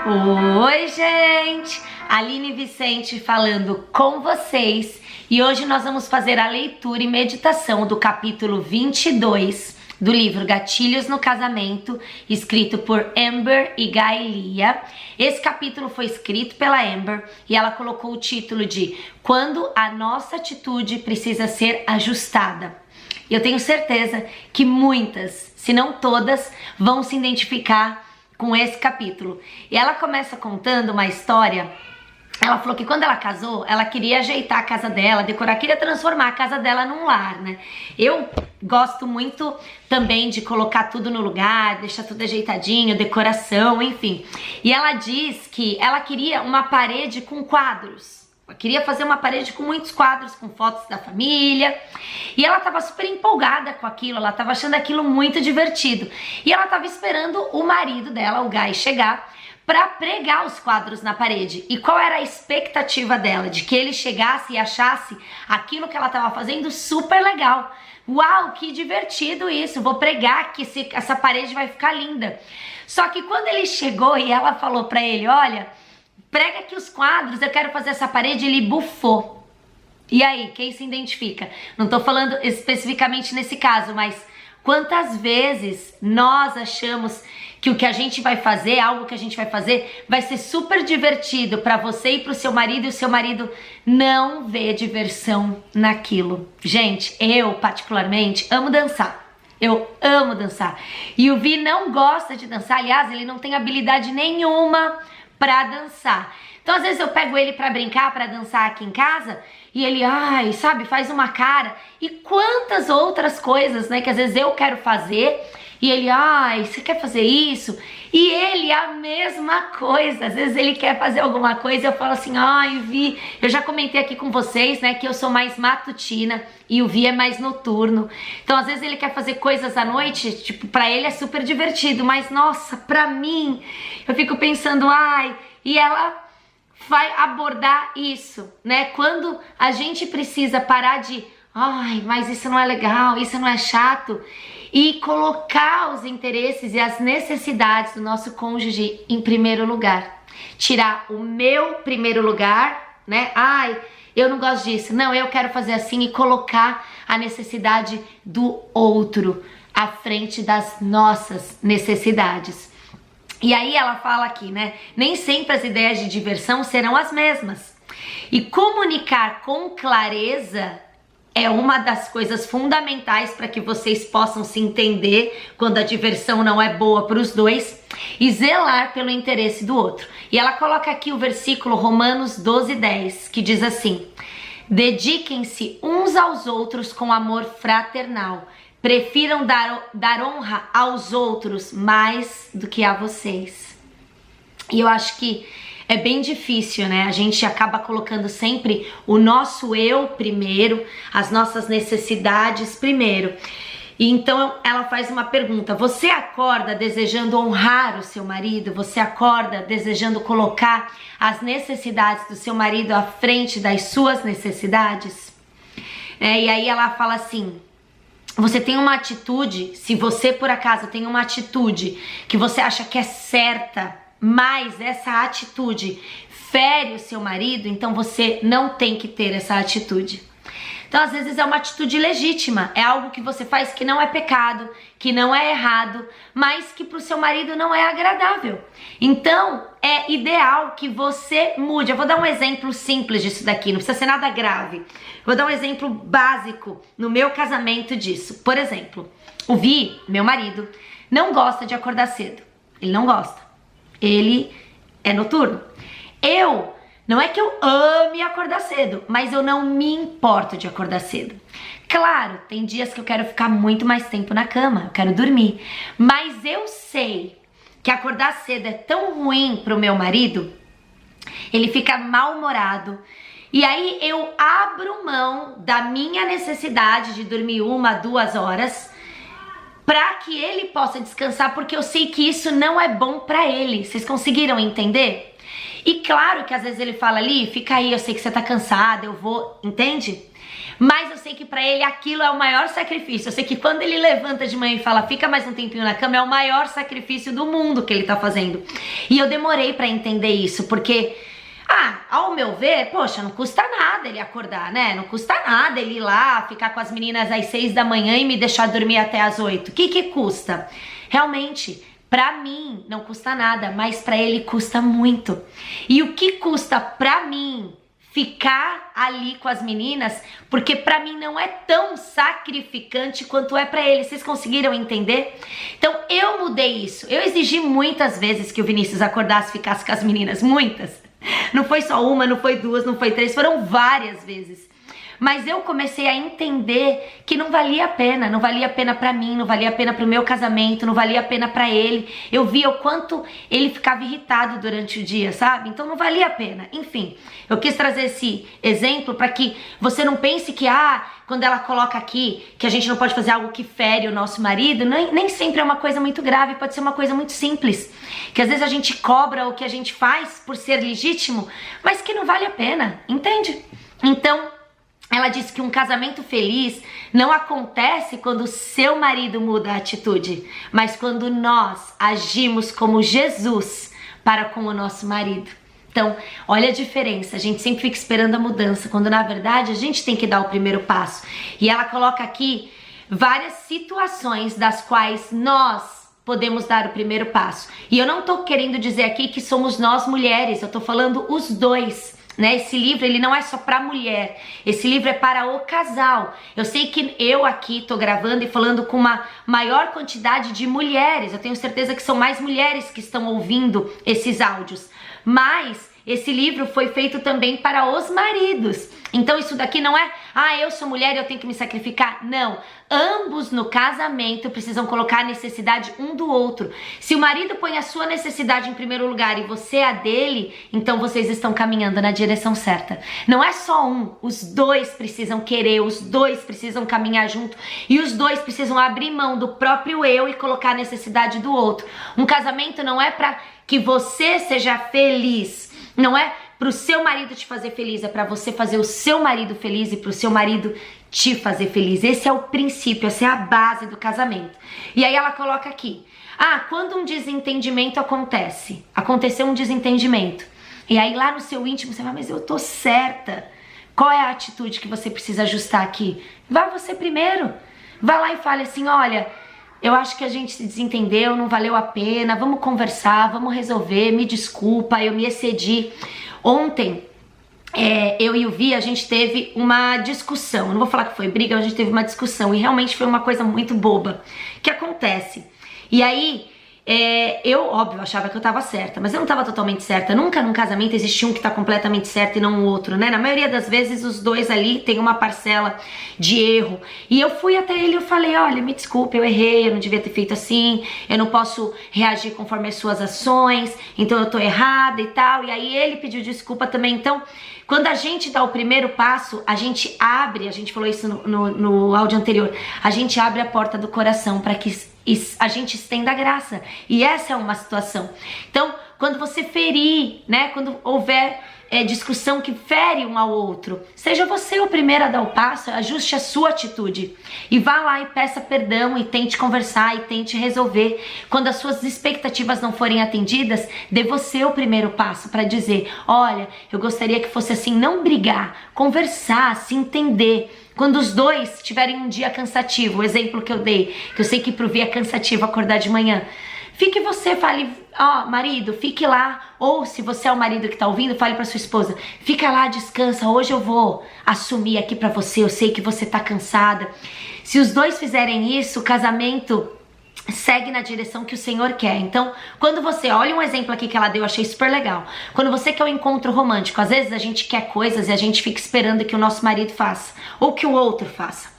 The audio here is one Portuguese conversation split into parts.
Oi, gente! Aline Vicente falando com vocês e hoje nós vamos fazer a leitura e meditação do capítulo 22 do livro Gatilhos no Casamento, escrito por Amber e Guy Lia. Esse capítulo foi escrito pela Amber e ela colocou o título de Quando a Nossa Atitude Precisa Ser Ajustada. E eu tenho certeza que muitas, se não todas, vão se identificar com esse capítulo. E ela começa contando uma história. Ela falou que quando ela casou, ela queria ajeitar a casa dela, decorar, queria transformar a casa dela num lar, né? Eu gosto muito também de colocar tudo no lugar, deixar tudo ajeitadinho, decoração, enfim. E ela diz que ela queria uma parede com quadros. Eu queria fazer uma parede com muitos quadros, com fotos da família. E ela estava super empolgada com aquilo, ela estava achando aquilo muito divertido. E ela estava esperando o marido dela, o Guy, chegar para pregar os quadros na parede. E qual era a expectativa dela? De que ele chegasse e achasse aquilo que ela estava fazendo super legal. Uau, que divertido isso, vou pregar que essa parede vai ficar linda. Só que quando ele chegou e ela falou para ele, olha, prega aqui os quadros, eu quero fazer essa parede, ele bufou. E aí, quem se identifica? Não tô falando especificamente nesse caso, mas quantas vezes nós achamos que o que a gente vai fazer, algo que a gente vai fazer, vai ser super divertido para você e para o seu marido, e o seu marido não vê diversão naquilo. Gente, eu particularmente amo dançar. Eu amo dançar. E o Vi não gosta de dançar, aliás, ele não tem habilidade nenhuma pra dançar. Então às vezes eu pego ele pra brincar, pra dançar aqui em casa e ele, ai, sabe, faz uma cara. E quantas outras coisas, né, que às vezes eu quero fazer e ele, ai, você quer fazer isso? E ele, a mesma coisa. Às vezes ele quer fazer alguma coisa e eu falo assim, ai, Vi, eu já comentei aqui com vocês, né, que eu sou mais matutina e o Vi é mais noturno. Então às vezes ele quer fazer coisas à noite, tipo, pra ele é super divertido, mas nossa, pra mim, eu fico pensando, ai, e ela vai abordar isso, né? Quando a gente precisa parar de, ai, mas isso não é legal, isso não é chato, e colocar os interesses e as necessidades do nosso cônjuge em primeiro lugar. Tirar o meu primeiro lugar, né? Ai, eu não gosto disso, não, eu quero fazer assim, e colocar a necessidade do outro à frente das nossas necessidades. E aí ela fala aqui, né? Nem sempre as ideias de diversão serão as mesmas. E comunicar com clareza é uma das coisas fundamentais para que vocês possam se entender quando a diversão não é boa para os dois e zelar pelo interesse do outro. E ela coloca aqui o versículo Romanos 12:10, que diz assim: dediquem-se uns aos outros com amor fraternal. Prefiram dar honra aos outros mais do que a vocês. E eu acho que é bem difícil, né? A gente acaba colocando sempre o nosso eu primeiro, as nossas necessidades primeiro. E então ela faz uma pergunta: você acorda desejando honrar o seu marido? Você acorda desejando colocar as necessidades do seu marido à frente das suas necessidades? E aí ela fala assim: você tem uma atitude, se você por acaso tem uma atitude que você acha que é certa, mas essa atitude fere o seu marido, então você não tem que ter essa atitude. Então às vezes é uma atitude legítima, é algo que você faz que não é pecado, que não é errado, mas que pro seu marido não é agradável. Então é ideal que você mude. Eu vou dar um exemplo simples disso daqui, não precisa ser nada grave. Vou dar um exemplo básico no meu casamento disso. Por exemplo, o Vi, meu marido, não gosta de acordar cedo. Ele não gosta. Ele é noturno. Não é que eu ame acordar cedo, mas eu não me importo de acordar cedo. Claro, tem dias que eu quero ficar muito mais tempo na cama, eu quero dormir. Mas eu sei que acordar cedo é tão ruim pro meu marido, ele fica mal-humorado. E aí eu abro mão da minha necessidade de dormir 1, 2 horas para que ele possa descansar, porque eu sei que isso não é bom para ele. Vocês conseguiram entender? E claro que às vezes ele fala ali, fica aí, eu sei que você tá cansada, eu vou, entende? Mas eu sei que pra ele aquilo é o maior sacrifício. Eu sei que quando ele levanta de manhã e fala, fica mais um tempinho na cama, é o maior sacrifício do mundo que ele tá fazendo. E eu demorei pra entender isso, porque... ao meu ver, poxa, não custa nada ele acordar, né? Não custa nada ele ir lá, ficar com as meninas às 6 da manhã e me deixar dormir até às 8. O que custa? Realmente, pra mim não custa nada, mas pra ele custa muito. E o que custa pra mim ficar ali com as meninas, porque pra mim não é tão sacrificante quanto é pra ele. Vocês conseguiram entender? Então eu mudei isso. Eu exigi muitas vezes que o Vinícius acordasse e ficasse com as meninas, muitas. Não foi só uma, não foi duas, não foi três, foram várias vezes. Mas eu comecei a entender que não valia a pena, não valia a pena pra mim, não valia a pena pro meu casamento, não valia a pena pra ele. Eu via o quanto ele ficava irritado durante o dia, sabe? Então não valia a pena. Enfim, eu quis trazer esse exemplo pra que você não pense que, quando ela coloca aqui que a gente não pode fazer algo que fere o nosso marido, nem sempre é uma coisa muito grave, pode ser uma coisa muito simples. Que às vezes a gente cobra o que a gente faz por ser legítimo, mas que não vale a pena, entende? Então... ela disse que um casamento feliz não acontece quando o seu marido muda a atitude, mas quando nós agimos como Jesus para com o nosso marido. Então, olha a diferença, a gente sempre fica esperando a mudança, quando na verdade a gente tem que dar o primeiro passo. E ela coloca aqui várias situações das quais nós podemos dar o primeiro passo. E eu não tô querendo dizer aqui que somos nós mulheres, eu tô falando os dois. Esse livro ele não é só para mulher, esse livro é para o casal. Eu sei que eu aqui tô gravando e falando com uma maior quantidade de mulheres, eu tenho certeza que são mais mulheres que estão ouvindo esses áudios, mas esse livro foi feito também para os maridos. Então isso daqui não é, eu sou mulher e eu tenho que me sacrificar. Não, ambos no casamento precisam colocar a necessidade um do outro. Se o marido põe a sua necessidade em primeiro lugar e você a dele, então vocês estão caminhando na direção certa. Não é só um, os dois precisam querer, os dois precisam caminhar junto e os dois precisam abrir mão do próprio eu e colocar a necessidade do outro. Um casamento não é para que você seja feliz, não é pro seu marido te fazer feliz, é pra você fazer o seu marido feliz e pro seu marido te fazer feliz. Esse é o princípio, essa é a base do casamento. E aí ela coloca aqui, quando um desentendimento aconteceu um desentendimento, e aí lá no seu íntimo você fala, mas eu tô certa, qual é a atitude que você precisa ajustar aqui? Vá você primeiro, vá lá e fale assim, olha, eu acho que a gente se desentendeu, não valeu a pena, vamos conversar, vamos resolver, me desculpa, eu me excedi. Ontem, eu e o Vi, a gente teve uma discussão, eu não vou falar que foi briga, a gente teve uma discussão e realmente foi uma coisa muito boba que acontece. E aí, eu, óbvio, achava que eu tava certa, mas eu não tava totalmente certa. Nunca num casamento existe um que tá completamente certo e não o outro, né? Na maioria das vezes os dois ali tem uma parcela de erro. E eu fui até ele e eu falei, olha, me desculpe, eu errei, eu não devia ter feito assim, eu não posso reagir conforme as suas ações, então eu tô errada e tal. E aí ele pediu desculpa também. Então, quando a gente dá o primeiro passo, a gente abre, a gente falou isso no áudio anterior, a gente abre a porta do coração para que a gente estenda a graça. E essa é uma situação. Então, quando você ferir, né, quando houver discussão que fere um ao outro, seja você o primeiro a dar o passo, ajuste a sua atitude e vá lá e peça perdão e tente conversar e tente resolver. Quando as suas expectativas não forem atendidas, dê você o primeiro passo para dizer, olha, eu gostaria que fosse assim, não brigar, conversar, se entender. Quando os dois tiverem um dia cansativo, o exemplo que eu dei, que eu sei que pro Vi é cansativo acordar de manhã, fique você, fale, marido, fique lá. Ou se você é o marido que tá ouvindo, fale pra sua esposa, fica lá, descansa, hoje eu vou assumir aqui pra você, eu sei que você tá cansada. Se os dois fizerem isso, o casamento segue na direção que o Senhor quer. Então, quando você, olha um exemplo aqui que ela deu, eu achei super legal. Quando você quer um encontro romântico, às vezes a gente quer coisas e a gente fica esperando que o nosso marido faça, ou que o outro faça.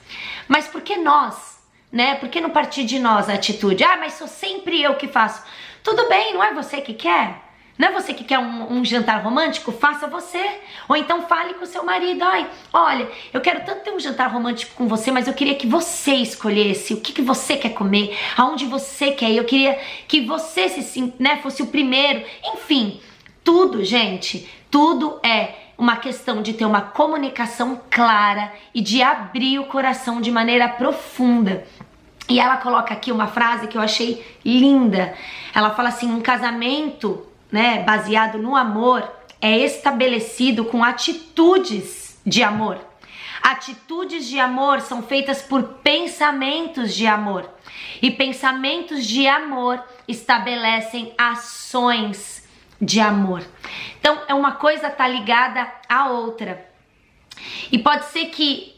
Mas por que nós? Né? Por que não partir de nós a atitude? Mas sou sempre eu que faço. Tudo bem, não é você que quer? Não é você que quer um jantar romântico? Faça você. Ou então fale com o seu marido. Olha, eu quero tanto ter um jantar romântico com você, mas eu queria que você escolhesse o que você quer comer, aonde você quer ir. Eu queria que você fosse o primeiro. Enfim, tudo, gente, tudo é uma questão de ter uma comunicação clara e de abrir o coração de maneira profunda. E ela coloca aqui uma frase que eu achei linda. Ela fala assim: um casamento, né, baseado no amor é estabelecido com atitudes de amor. Atitudes de amor são feitas por pensamentos de amor. E pensamentos de amor estabelecem ações de amor. Então, uma coisa tá ligada à outra. E pode ser que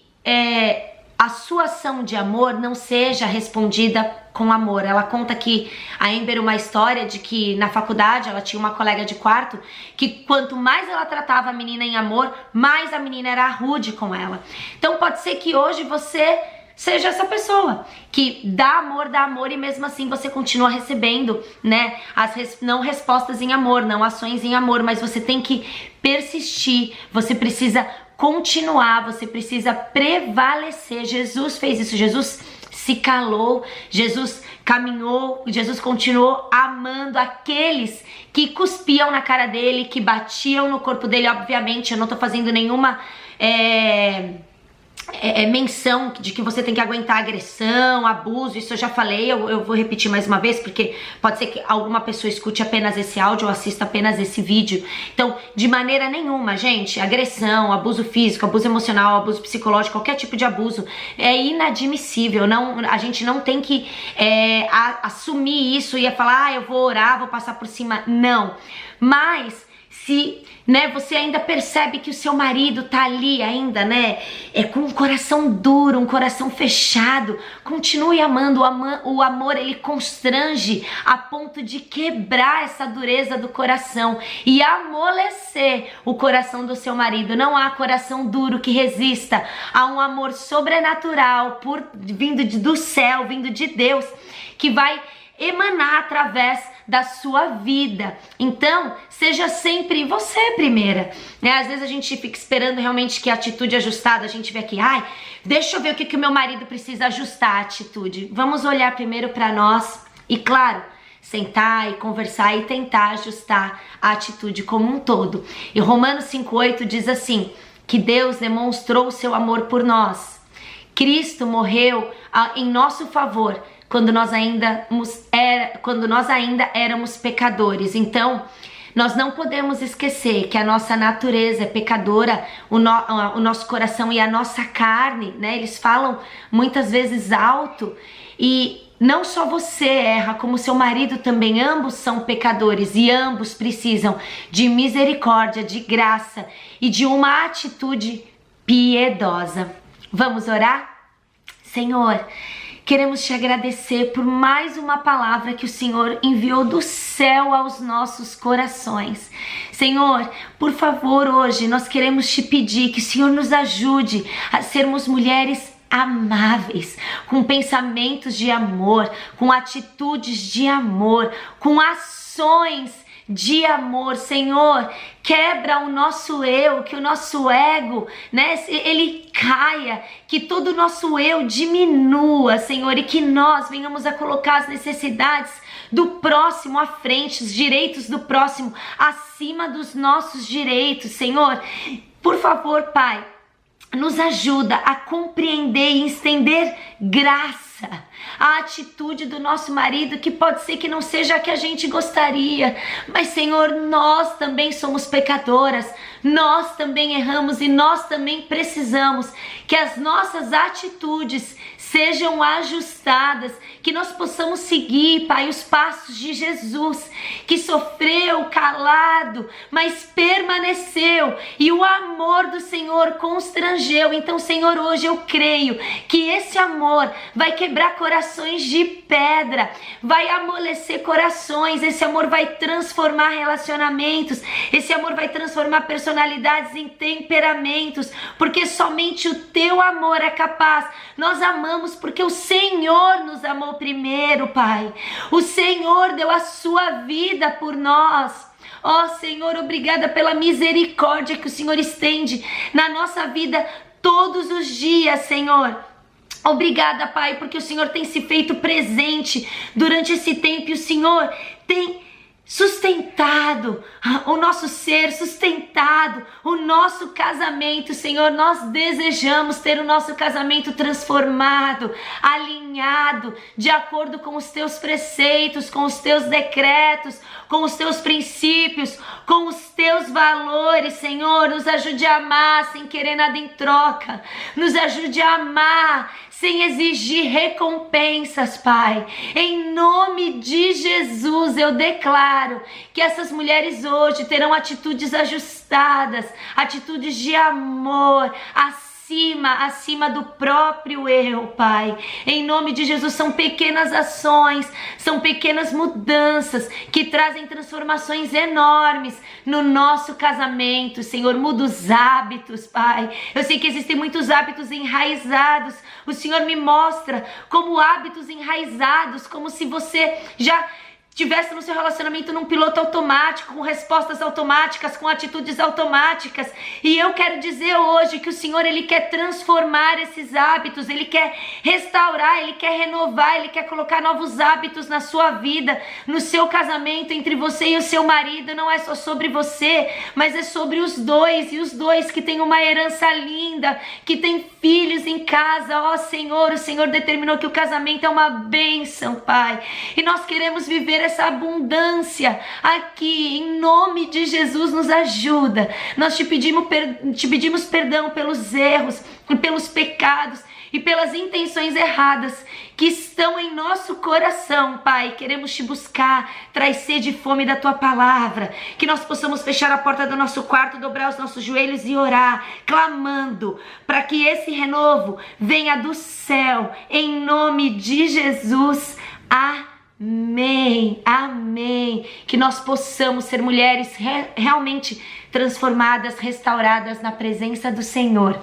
a sua ação de amor não seja respondida com amor. Ela conta que a Amber, uma história de que na faculdade ela tinha uma colega de quarto que quanto mais ela tratava a menina em amor, mais a menina era rude com ela. Então pode ser que hoje você seja essa pessoa que dá amor e mesmo assim você continua recebendo, né, não respostas em amor, não ações em amor, mas você tem que persistir, você precisa continuar, você precisa prevalecer. Jesus fez isso, Jesus se calou, Jesus caminhou, Jesus continuou amando aqueles que cuspiam na cara dele, que batiam no corpo dele. Obviamente eu não tô fazendo nenhuma menção de que você tem que aguentar agressão, abuso. Isso eu já falei, eu vou repetir mais uma vez, porque pode ser que alguma pessoa escute apenas esse áudio ou assista apenas esse vídeo. Então, de maneira nenhuma, gente, agressão, abuso físico, abuso emocional, abuso psicológico, qualquer tipo de abuso é inadmissível. A gente não tem que assumir isso e falar: eu vou orar, vou passar por cima. Não, mas se, né, você ainda percebe que o seu marido tá ali ainda, né, com um coração duro, um coração fechado, continue amando. O amor, ele constrange a ponto de quebrar essa dureza do coração e amolecer o coração do seu marido. Não há coração duro que resista a um amor sobrenatural vindo do céu, vindo de Deus, que vai emanar através da sua vida. Então, seja sempre você primeira, né? Às vezes a gente fica esperando realmente que a atitude ajustada, a gente vê aqui, deixa eu ver o que o meu marido precisa ajustar a atitude. Vamos olhar primeiro para nós e, claro, sentar e conversar e tentar ajustar a atitude como um todo. E Romanos 5:8 diz assim, que Deus demonstrou o seu amor por nós. Cristo morreu em nosso favor quando nós ainda éramos pecadores. Então, nós não podemos esquecer que a nossa natureza é pecadora, o nosso coração e a nossa carne, né? Eles falam muitas vezes alto, e não só você erra, como seu marido também. Ambos são pecadores e ambos precisam de misericórdia, de graça e de uma atitude piedosa. Vamos orar? Senhor, queremos te agradecer por mais uma palavra que o Senhor enviou do céu aos nossos corações. Senhor, por favor, hoje nós queremos te pedir que o Senhor nos ajude a sermos mulheres amáveis, com pensamentos de amor, com atitudes de amor, com ações de amor. Senhor, quebra o nosso eu, que o nosso ego, né, ele caia, que todo o nosso eu diminua, Senhor, e que nós venhamos a colocar as necessidades do próximo à frente, os direitos do próximo acima dos nossos direitos. Senhor, por favor, Pai, nos ajuda a compreender e estender graça à atitude do nosso marido, que pode ser que não seja a que a gente gostaria, mas Senhor, nós também somos pecadoras, nós também erramos e nós também precisamos que as nossas atitudes sejam ajustadas, que nós possamos seguir, Pai, os passos de Jesus, que sofreu calado, mas permaneceu, e o amor do Senhor constrangeu. Então, Senhor, hoje eu creio que esse amor vai quebrar corações de pedra, vai amolecer corações, esse amor vai transformar relacionamentos, esse amor vai transformar personalidades em temperamentos, porque somente o teu amor é capaz. Nós amamos porque o Senhor nos amou primeiro, Pai. O Senhor deu a sua vida por nós. Ó Senhor, obrigada pela misericórdia que o Senhor estende na nossa vida todos os dias, Senhor. Obrigada, Pai, porque o Senhor tem se feito presente durante esse tempo e o Senhor tem sustentado, o nosso ser sustentado, o nosso casamento, Senhor, nós desejamos ter o nosso casamento transformado, alinhado, de acordo com os teus preceitos, com os teus decretos, com os teus princípios, com os teus valores, Senhor. Nos ajude a amar sem querer nada em troca, nos ajude a amar sem exigir recompensas, Pai. Em nome de Jesus, eu declaro que essas mulheres hoje terão atitudes ajustadas, atitudes de amor, acima do próprio eu, Pai. Em nome de Jesus, são pequenas ações, são pequenas mudanças que trazem transformações enormes no nosso casamento, Senhor. Muda os hábitos, Pai. Eu sei que existem muitos hábitos enraizados. O Senhor me mostra como hábitos enraizados, como se você já tivesse no seu relacionamento num piloto automático, com respostas automáticas, com atitudes automáticas. E eu quero dizer hoje que o Senhor, Ele quer transformar esses hábitos, Ele quer restaurar, Ele quer renovar, Ele quer colocar novos hábitos na sua vida, no seu casamento, entre você e o seu marido. Não é só sobre você, mas é sobre os dois, e os dois que têm uma herança linda, que têm filhos em casa. Ó Senhor, o Senhor determinou que o casamento é uma bênção, Pai, e nós queremos viver essa abundância aqui. Em nome de Jesus, nos ajuda. Nós te pedimos perdão pelos erros e pelos pecados e pelas intenções erradas que estão em nosso coração, Pai. Queremos te buscar, traz sede e fome da tua palavra, que nós possamos fechar a porta do nosso quarto, dobrar os nossos joelhos e orar, clamando para que esse renovo venha do céu, em nome de Jesus. Amém, amém. Que nós possamos ser mulheres realmente transformadas, restauradas na presença do Senhor.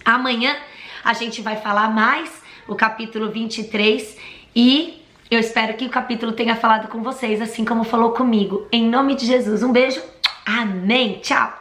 Amanhã a gente vai falar mais o capítulo 23 e eu espero que o capítulo tenha falado com vocês, assim como falou comigo. Em nome de Jesus, um beijo, amém, tchau.